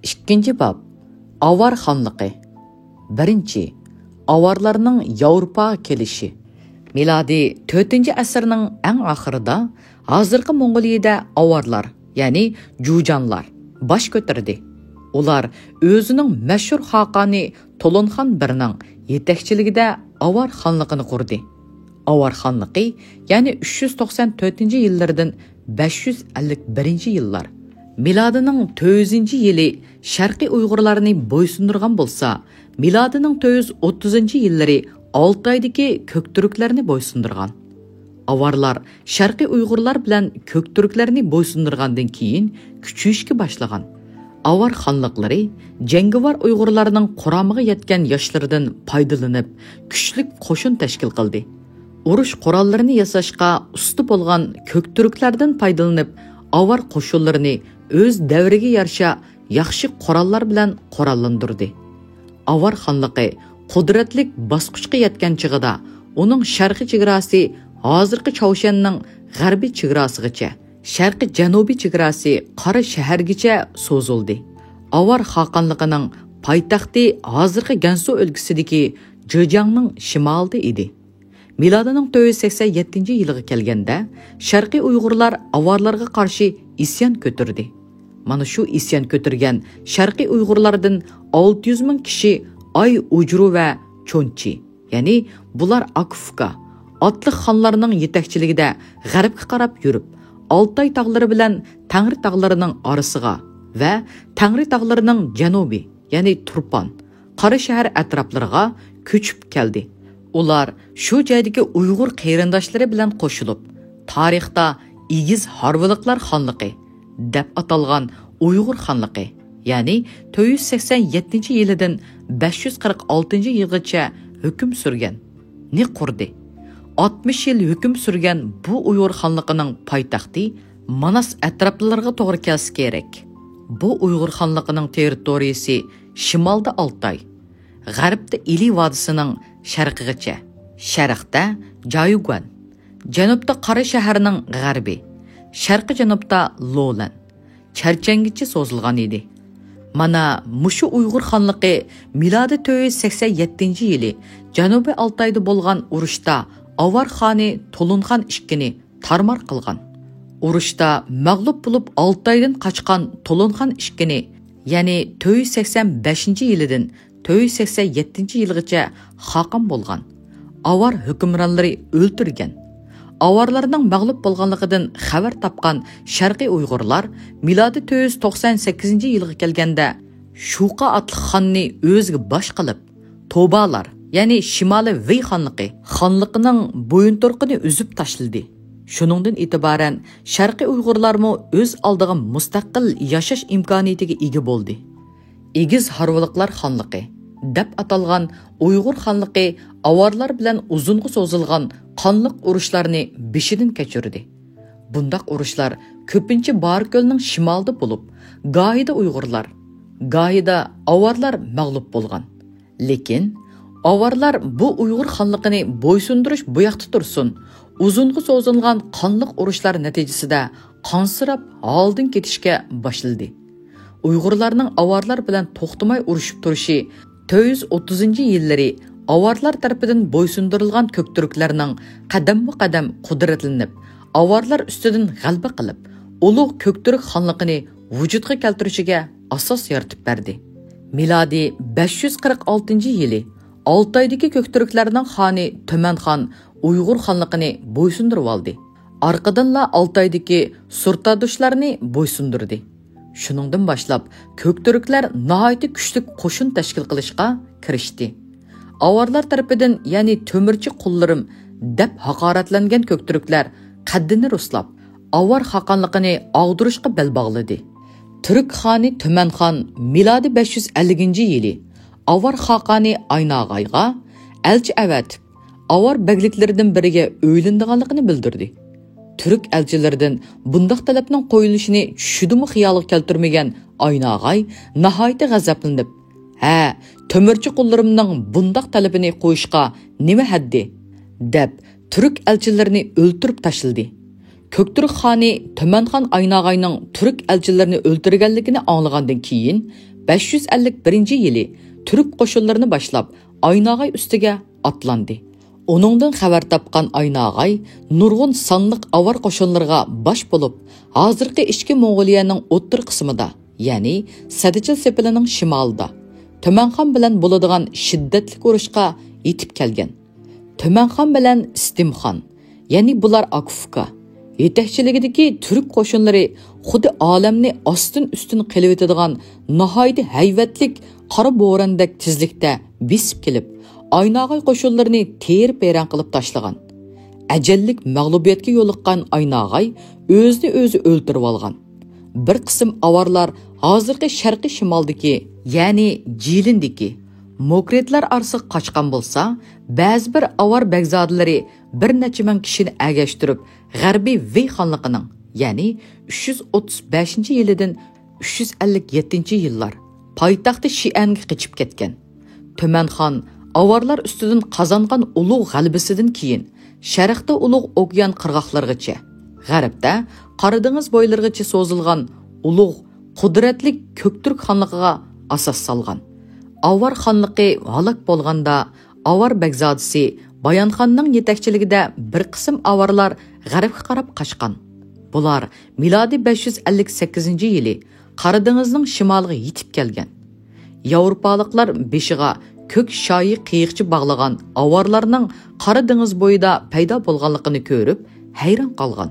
İkinci bab. Avar xanlıqı. Birinci. Avarlarning Yevropaga kelishi. Miladi 4-chi asrning eng oxirida hozirgi Mongoliyada avarlar, ya'ni jujanlar bosh ko'tardi. Ular o'zining mashhur xaqoni Tolonxon Birning yetakchiligida avar xonligini qurdi. Avar xonligi, ya'ni 394-yillardan 551-yillar. Miladining 400-yili Sharqiy Uyg'urlarni bo'ysundirgan bo'lsa, miladining 430-yillari Oltaydagi Ko'kturklarni bo'ysundirgan. Avarlar Sharqiy Uyg'urlar bilan Ko'kturklarni bo'ysundirgandan keyin kuchayishga boshlagan. Avar xonliqlari jangovar Uyg'urlarning quramiga yetgan yoshlaridan foydalanib, kuchli qo'shin tashkil qildi. Urush qurollarini yasashga usta bo'lgan Ko'kturklardan foydalanib, avar qo'shinlarini o'z davriga yarasha yaxshi qurollar bilan qurollantirdi. Avar xonligi qudratlik bosqichga yetgan chig'ida uning sharqiy chegarasi hozirgi Chavshanning g'arbiy chegarasigacha, sharqiy janubiy chegarasi Qora shahargacha so'zildi. Avar xaqonligining poytaxti hozirgi Gansu o'lkasidagi Jojangning shimolida edi. Miladining 487-yilga kelganda Sharqiy Uyg'urlar avarlarga qarshi isyon ko'tardi. Mana shu isyon ko'targan Sharqiy Uyg'urlardan 600 ming kishi Ay Ujru va Chonchi, ya'ni bular Akufka, otliq xonlarning yetakchiligida g'arbga qarab yurib, Oltay tog'lari bilan Tangri tog'larining orasiga va Tangri tog'larining janubiy, ya'ni Turpan, Qora shahar atroflariga ko'chib keldi. Ular shu joydagi Uyg'ur qarindoshlari bilan qo'shilib, tarixda Igiz Harviliqlar xonligi deb atalgan Uyg'ur xonligi, ya'ni 487-yildan 546-yilgacha hukm surgan ni qurdi. 60 yil hukm surgan bu Uyg'ur xonligining poytaxti Manas atroflariga to'g'ri kelsa kerak. Bu Uyg'ur xonligining territoriyasi shimolda Oltay, g'arbda Ili vodisining sharqigacha, sharqda Jayuguan, janubda Qora shaharning g'arbi, sharqi janubda Lolan, Charchangacha so'zilgan edi. Mana mushu Uyg'ur xonligi milodi 487-yili Janubiy Oltayda bo'lgan urushda Avar xoni Tolunxon II tarmar qilgan. Urushda mag'lub bo'lib Oltaydan qochgan Tolunxon II, ya'ni 485-yilidan 487-yilgacha xoqon bo'lgan. Avar hukmronlari o'ltirgan. Avarlarning mag'lub bo'lganligidan xabar topgan Sharqiy Uyg'urlar milodi 498-yilga kelganda Shuqa atli xonni o'ziga bosh qilib, Tobalar, ya'ni Shimoliy Vey xonligining bo'yinturqini uzib tashladi. Shuningdan e'tiboran Sharqiy Uyg'urlarmo o'z oldiga mustaqil yashash imkoniyatiga ega bo'ldi. Igiz Harviliqlar xonligi deb atalgan Uyg'ur xonligi avarlar bilan uzunga so'zilgan qonliq urushlarni beshidan kechirdi. Bundaq urushlar ko'pincha Barko'lning shimolida bo'lib, gohida Uyg'urlar, gohida avarlar mag'lub bo'lgan. Lekin avarlar bu Uyg'ur xonligini bo'ysundirish bu yoqda tursin, uzunga so'zilgan qonliq urushlar natijasida qansirab holdan ketishga boshladi. Uyg'urlarning avarlar bilan to'xtamay urushib turishi 430-yillari avarlar tarafidan bo'ysundirilgan Ko'kturklarning qadam-qadam qudratlanib, avarlar ustidan g'alaba qilib, ulug' Ko'kturk xonligini vujudga keltirishiga asos yaratib berdi. Milodi 546-yili Oltaydagi Ko'kturklarning xoni Tumanxon Uyg'ur xonligini bo'ysundirib oldi. Orqadanla Oltaydagi Surtadoshlarni bo'ysundirdi. Shuningdan boshlab Ko'kturklar nihoyat kuchli qo'shin tashkil qilishga kirishdi. Avarlar tarafidan, ya'ni to'mirchi qullarim deb haqoratlangan Ko'kturklar qaddini ruslab, avar xaqonligini og'dirishga bel bog'ladi. Turk xoni Tumanxon milodi 550-yili avar xaqoni Aynog'ayga elchi avatib, avar begliklaridan biriga o'ylindiganligini bildirdi. Türk elçilerinden bundaq talabning qo'yilishini tushudimi xiyolga keltirmagan Aynog'ay nihoyat g'azablanib, "Ha, to'mirchi qullarimning bundaq talabini qo'yishga nima haddi?" deb Türk elchilarini o'ltirib tashladi. Ko'kturk xoni Tumanxon Aynog'ayning Türk elchilarini o'ltirganligini anglagandan keyin 551-yili Türk qo'shinlarini boshlab Aynag'ay ustiga atlandi. Onundan xabar topgan Aynag'ay nurg'un sonliq avar qo'shinlarga bosh bo'lib, hozirgi ichki Mong'oliyaning o'ttir qismida, ya'ni Sadichil sepilining shimolida Tumanxon bilan bo'ladigan shiddatli urushga yetib kelgan. Tumanxon bilan Istimxon, ya'ni bular Akufka yetakchiligidagi turk qo'shinlari xuddi olamni ostin-ustin qilib o'tadigan nihoyat hayvatlik qora bo'rondek tezlikda besib kelib, Aynag'ay qo'shinlarini ter-perang qilib tashlagan. Ajallik mag'lubiyatga yo'liqqan Aynag'ay o'zini o'zi o'ltirib olgan. Bir qism avarlar hozirgi sharqiy shimoldagi, ya'ni Jilindagi Mokretlar orasiga qochgan bo'lsa, ba'zi bir avar begzodlari bir necha ming kishini agashtirib, G'arbiy Vey xonligining, ya'ni 335-yilidan 357-yillar poytaxti Shianga qochib ketgan. Tumanxon avarlar ustidan qozongan ulug' g'alabasidan keyin sharqda ulug' okean qirg'oqlarigacha, g'arbda Qora dengiz bo'ylarigacha so'zilgan ulug' qudratli Ko'kturk xonligiga asos solgan. Avar xonligi halok bo'lganda Avar begzodisi Bayanxonning yetakchiligida bir qism avarlar g'arbga qarab qochgan. Bular milodi 558-yili Qora dengizning shimoliga yetib kelgan. Yevropaliklar beshiga ko'k shoyi qiyiqchi bog'lagan avarlarning Qora dengiz bo'yida paydo bo'lganligini ko'rib, hayron qolgan.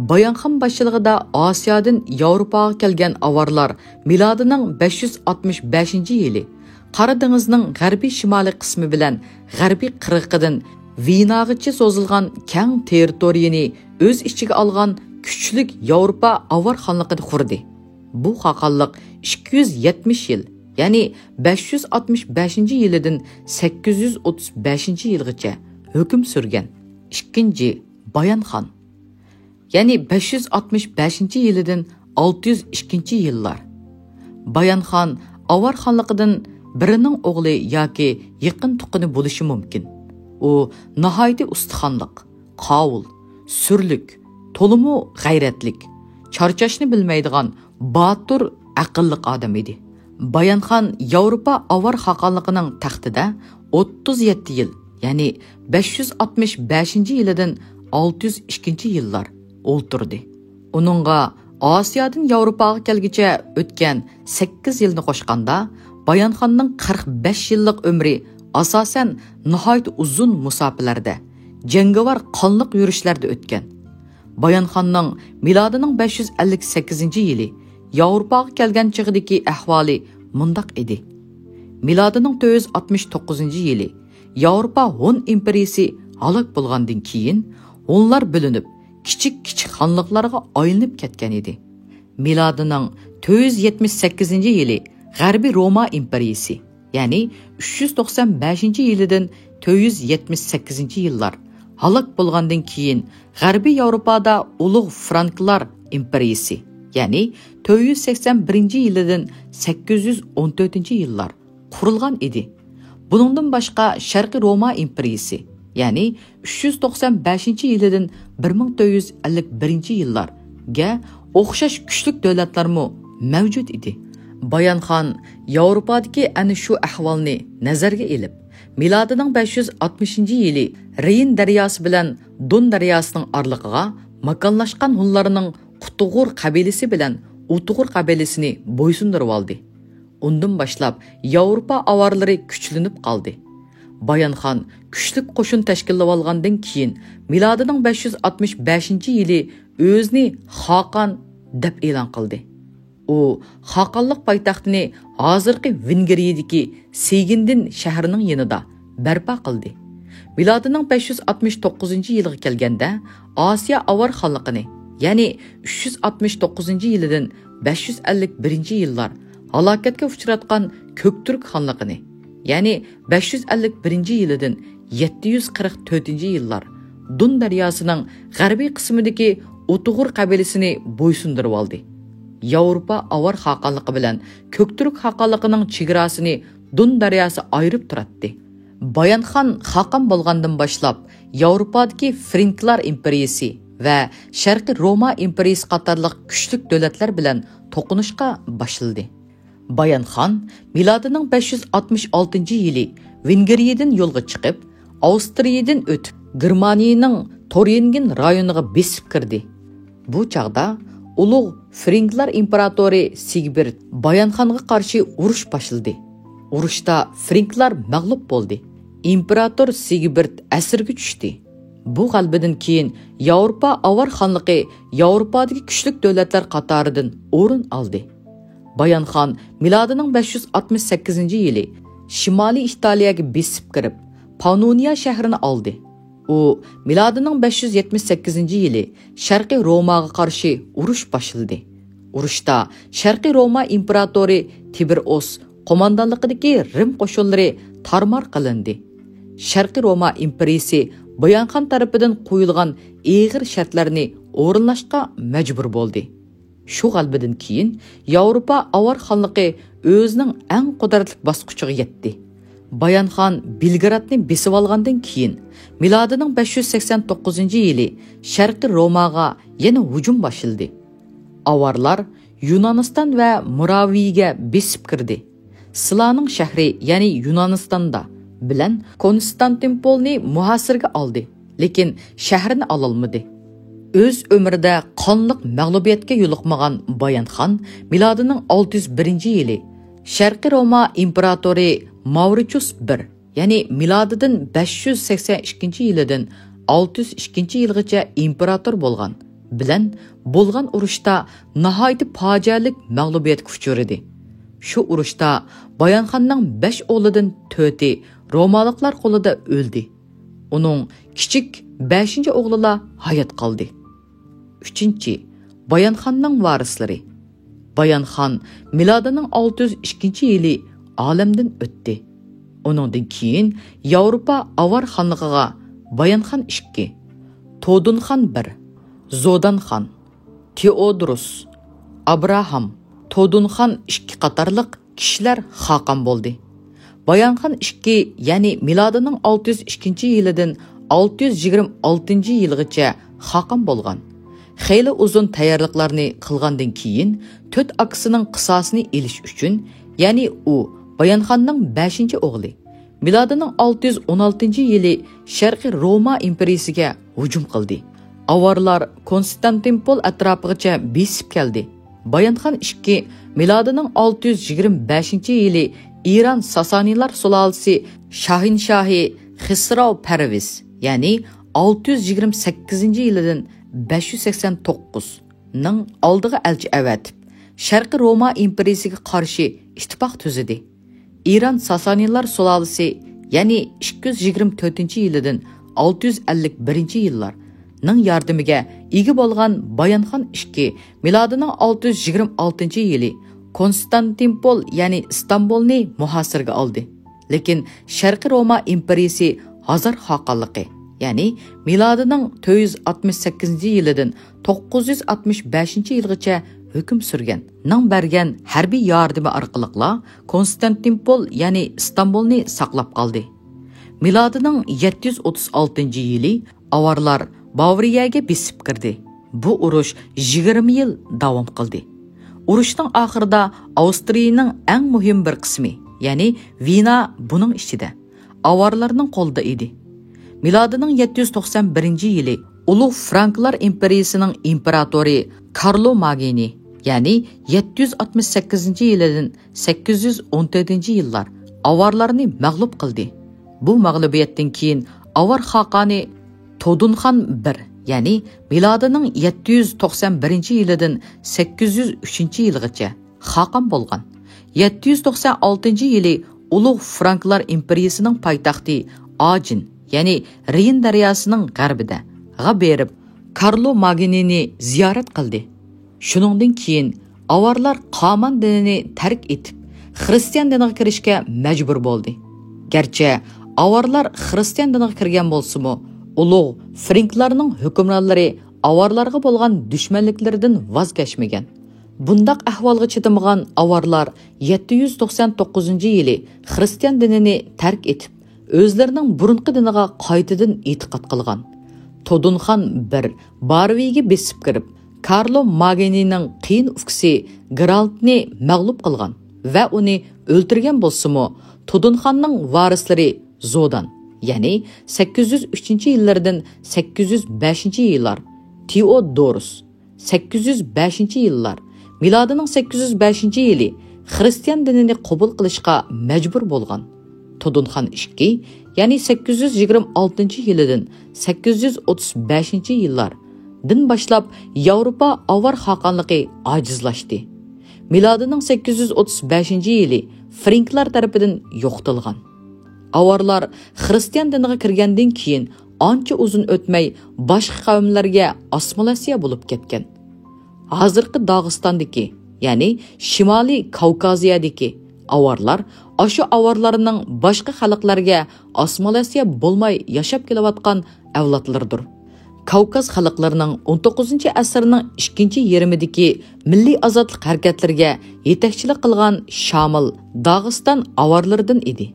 Bayanxon boshchiligida Osiyodan Yevropaga kelgan avarlar milodining 565-yili Qora dengizning g'arbiy shimoliy qismi bilan g'arbiy qirg'idan Vinag'icha so'zilgan keng territoriyani o'z ichiga olgan kuchlik Yevropa avar xonligini qurdi. Bu xaqonlik 270 yil, ya'ni 565-yilidan 835-yilgacha hukm surgan. Ikkinchi Bayanxon, ya'ni 565-yilidan 602-yillar. Bayanxon avar xonligidan birining o'g'li yoki yaqin tuqqani bo'lishi mumkin. U nihoyat ustixonliq, qovul, surlik, to'limu g'ayratlik, charchashni bilmaydigan botur, aqlli odam edi. Bayanxon Yevropa avar xaqonligining taxtida 37 yil, ya'ni 565-yilidan 602-yillar o'ltirdi. Uningga Osiyodan Yevropaga kelgicha o'tgan 8 yilni qo'shganda Bayanxonning 45 yillik umri asosan nihoyat uzun musofalarda, jangovar qonliq yurishlarda o'tgan. Bayanxonning milodining 558-yili Yevropaga kelgan chig'idagi ahvoli mundaq edi. Milodining 469-yili Yevropa Hun imperiyasi halok bo'lgandan keyin Hunlar bo'linib, kichik xonliqlarga aylanib ketgan edi. Milodining 478-yili G'arbiy Roma imperiyasi, ya'ni 395-yilidan 478-yillar halok bo'lgandan keyin G'arbiy Yevropada ulug' Franklar imperiyasi, ya'ni 481-yilidan 814-yillar qurilgan edi. Buningdan boshqa Sharqiy Roma imperiyasi, ya'ni 395-yilidan 1451-yillarga o'xshash kuchli davlatlarmi mavjud edi. Bayanxon Yevropadagi ana shu ahvolni nazarga olib, milodining 560-yili Reyn daryosi bilan Don daryosining orlig'iga makonlashgan hunlarning Qutug'ur qabilasi bilan Utug'ur qabilasini bo'ysundirib oldi. Undan boshlab Yevropa avarlari kuchlanib qoldi. Bayanxon kuchli qo'shin tashkillab olgandan keyin milodining 565-yili o'zini Xoqon deb e'lon qildi. U Xoqonlik poytaxtini hozirgi Vengriyadagi Segindin shahrining yonida barpo qildi. Milodining 569-yilga kelganda Osiyo avar xonligini, ya'ni 369-yilidan 551-yillar halokatga uchratgan Ko'kturk xonligini, ya'ni 551-yilidan 744-yillar Dun daryosining g'arbiy qismidagi Utug'ur qabilasini bo'ysundirib oldi. Yevropa avar xaqonligi bilan Ko'kturk xaqonligining chegarasini Dun daryosi ayirib turadi. Bayanxon xaqon bo'lgandan boshlab Yevropadagi Franklar imperiyasi va Sharqiy Roma imperiyasi qatorliq kuchli davlatlar bilan to'qinishga boshladi. Bayanxon milodining 566-yili Vengriyadan yo'lga chiqib, Avstriyadan o'tib, Germaniyaning Toryengen rayoniga besib kirdi. Bu chaqda ulug' Franklar imperatori Sigbert Bayanxonga qarshi urush boshladi. Urushda Franklar mag'lub bo'ldi. İmperator Sigbert asirga tushdi. Bu g'albadan keyin Yevropa avar xonligi Yevropadagi kuchli davlatlar qatoridan o'rin oldi. Bayanxon milodining 568-yili Shimoliy Italiyaga besib kirib, Pannoniya shahrini oldi. U milodining 578-yili Sharqiy Romaga qarshi urush boshladi. Urushda Sharqiy Roma imperatori Tiberius qo'mondonligidagi Rim qo'shinlari tarmar qilindi. Sharqiy Roma imperiyasi Bayanxon tarafidan qo'yilgan og'ir shartlarni o'rinlashga majbur bo'ldi. Shu g'albadan keyin Yevropa avar xonligi o'zining eng qudratli bosqichiga yetdi. Bayanxon Belgradni besib olgandan keyin milodining 589-yili Sharqiy Romaga yana hujum boshladi. Avarlar Yunoniston va Muraviyga besib kirdi. Silaning shahri, ya'ni Yunonistonda bilan Konstantinopolni muhosirga oldi, lekin shaharni ololmadi. O'z umrida qonliq mag'lubiyatga yo'liqmagan Bayanxon milodining 601-yili Sharqiy Roma imperatori Mauritius I, ya'ni milodidan 582-yilidan 602-yilgacha imperator bo'lgan bilan bo'lgan urushda nihoyat fojialik mag'lubiyatga uchradi. Shu urushda Bayanxonning 5 o'g'lidan 4-i Romaliklar qo'lida o'ldi. Uning kichik 5-o'g'lila hayot qoldi. 3. Bayanxonning varislari. Bayanxon milodining 602-yili olamdan o'tdi. Uningdan keyin Yevropa avar xonligiga Bayanxon 2, Todunxon 1, Zodanxon, Teodorus, Abraham, Todunxon 2 qatorliq kishilar xoqon bo'ldi. Bayanxon 2, ya'ni milodining 602-yilidan 626-yilgacha xoqon bo'lgan. Xeyli uzun tayyorliklarni qilgandan keyin 4 aksining qisosini elish uchun, ya'ni u Bayanxonning 5-o'g'li milodining 616-yili Sharqiy Roma imperiyasiga hujum qildi. Avarlar Konstantinopol atrofigacha besib keldi. Bayanxon 2 milodining 625-yili İran Sasanilar sulolasi Shohinshohi Xisro Parviz, ya'ni 628-yilidan 589 ning oldiga elchi avatib, Sharqiy Roma imperiyasiga qarshi ittifoq tuzdi. İran Sasanilar sulolasi, ya'ni 224-yilidan 651-yillar ning yordamiga ega bo'lgan Bayanxon 2 milodining 626-yili Konstantinopol, ya'ni Istanbulni muhosirga oldi. Lekin Sharqiy Roma imperiyasi Hazar xoqonligi, ya'ni milodining 468-yilidan 965-yilgacha hukm surgan. Ning bergan harbiy yordami orqali Konstantinopol, ya'ni Istanbulni saqlab qoldi. Milodining 736-yili avarlar Bavariyaga besib kirdi. Bu urush 20 yil davom qildi. Urushning oxirida Avstriyaning eng muhim bir qismi, ya'ni Vina buning ichida avarlarning qo'lida edi. Milodining 791-yili ulug' Franklar imperiyasining imperatori Carlo Magini, ya'ni 768-yilidan 814-yillar avarlarni mag'lub qildi. Bu mag'lubiyatdan keyin avar xoqoni Todunxon 1, ya'ni milodining 791-yilidan 803-yilgacha xoqon bo'lgan. 796-yili ulug' Franklar imperiyasining poytaxti Ajin, ya'ni Rin daryosining g'arbida berib, Carlo Maginini ziyorat qildi. Shuningdan keyin avarlar Qoman dinini tark etib, xristian diniga kirishga majbur bo'ldi. Garchi avarlar xristian diniga kirgan bo'lsa-mu, ulug' Franklarning hukmronlari avarlarga bo'lgan dushmanliklaridan voz kechmagan. Bundaq ahvolga chidamagan avarlar 799-yili xristian dinini tark etib, o'zlarining burunqi diniga qaytadan e'tiqod qilgan. Todunxon 1 Barviga besib kirib, Carlo Maginining qiyin ufqisi Geraltni mag'lub qilgan va uni o'ltirgan bo'lsa-mu, Tudunxonning varislari Zodan, ya'ni 803-yillardan 805-yillar, Teodorus 805-yillar, milodining 805-yili xristian dinini qabul qilishga majbur bo'lgan. Tudunxon 2, ya'ni 826-yilidan 835-yillar din boshlab Yevropa avar xoqonligi ojizlashdi. Milodining 835-yili Franklar tarafidan yo'qotilgan. Avarlar xristian diniga kirgandan keyin ancha uzun o'tmay boshqa qavmlarga assimilyatsiya bo'lib ketgan. Hozirgi Dog'istondagi, ya'ni Shimoliy Kavkaziyadagi avarlar ashu avarlarning boshqa xalqlarga assimilyatsiya bo'lmay yashab kelayotgan avlodlardir. Kavkaz xalqlarining 19-asrning ikkinchi yarmidagi milliy ozodlik harakatlariga yetakchilik qilgan Shamil Dog'iston avarlaridan edi.